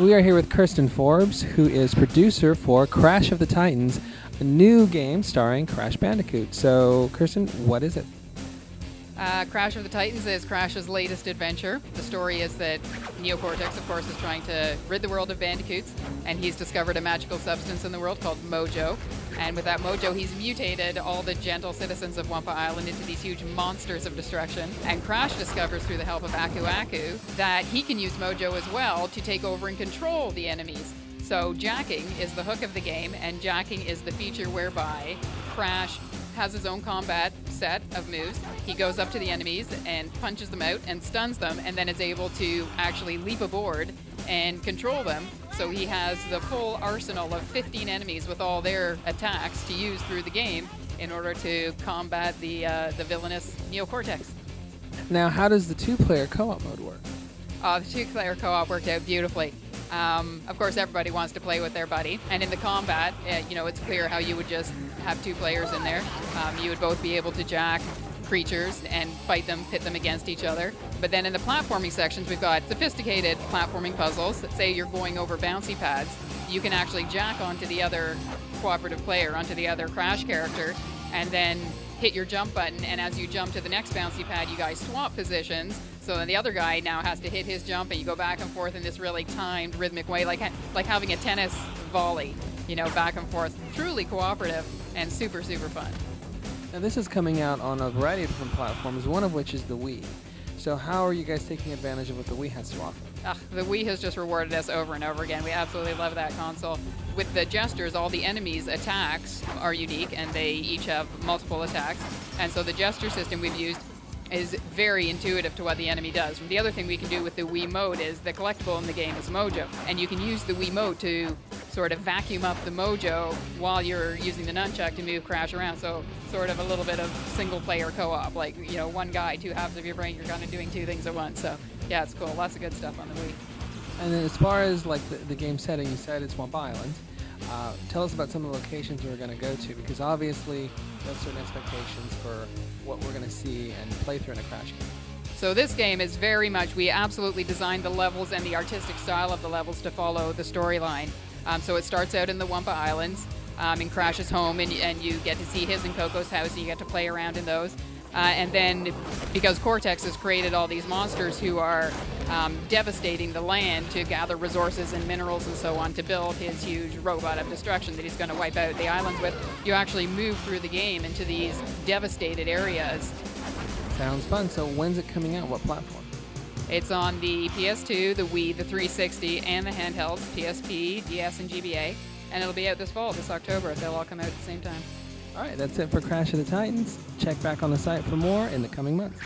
We are here with Kirsten Forbes, who is producer for Crash of the Titans, a new game starring Crash Bandicoot. So, Kirsten, what is it? Crash of the Titans is Crash's latest adventure. The story is that Neocortex, of course, is trying to rid the world of bandicoots, and he's discovered a magical substance in the world called Mojo. And with that Mojo, he's mutated all the gentle citizens of Wumpa Island into these huge monsters of destruction. And Crash discovers through the help of Aku Aku that he can use Mojo as well to take over and control the enemies. So jacking is the hook of the game, and jacking is the feature whereby Crash has his own combat set of moves. He goes up to the enemies and punches them out and stuns them, and then is able to actually leap aboard and control them. So he has the full arsenal of 15 enemies with all their attacks to use through the game in order to combat the villainous Neocortex. Now, how does the two-player co-op mode work? The two-player co-op worked out beautifully. Of course, everybody wants to play with their buddy, and in the combat, it's clear how you would just have two players in there. You would both be able to jack creatures and fight them, pit them against each other. But then in the platforming sections, we've got sophisticated platforming puzzles. Say you're going over bouncy pads, you can actually jack onto the other cooperative player, onto the other Crash character, and then hit your jump button, and as you jump to the next bouncy pad, you guys swap positions. So then the other guy now has to hit his jump, and you go back and forth in this really timed, rhythmic way, like having a tennis volley, back and forth. Truly cooperative and super, super fun. Now, this is coming out on a variety of different platforms, one of which is the Wii. So how are you guys taking advantage of what the Wii has to offer? The Wii has just rewarded us over and over again. We absolutely love that console. With the gestures, all the enemies' attacks are unique, and they each have multiple attacks. And so the gesture system we've used is very intuitive to what the enemy does. And the other thing we can do with the Wii mode is the collectible in the game is Mojo. And you can use the Wii mode to sort of vacuum up the Mojo while you're using the nunchuck to move Crash around. So sort of a little bit of single-player co-op, like, one guy, two halves of your brain, you're kind of doing two things at once. So yeah, it's cool. Lots of good stuff on the Wii. And then as far as like the game setting, you said it's Wumpa Island. Tell us about some of the locations we're going to go to, because obviously we have certain expectations for what we're going to see and play through in a Crash game. So this game is very much, we absolutely designed the levels and the artistic style of the levels to follow the storyline. So it starts out in the Wumpa Islands, in Crash's home, and you get to see his and Coco's house, and you get to play around in those. And then, because Cortex has created all these monsters who are devastating the land to gather resources and minerals and so on to build his huge robot of destruction that he's going to wipe out the islands with, you actually move through the game into these devastated areas. Sounds fun. So when's it coming out? What platform? It's on the PS2, the Wii, the 360, and the handhelds, PSP, DS, and GBA. And it'll be out this fall, this October. They'll all come out at the same time. All right, that's it for Crash of the Titans. Check back on the site for more in the coming months.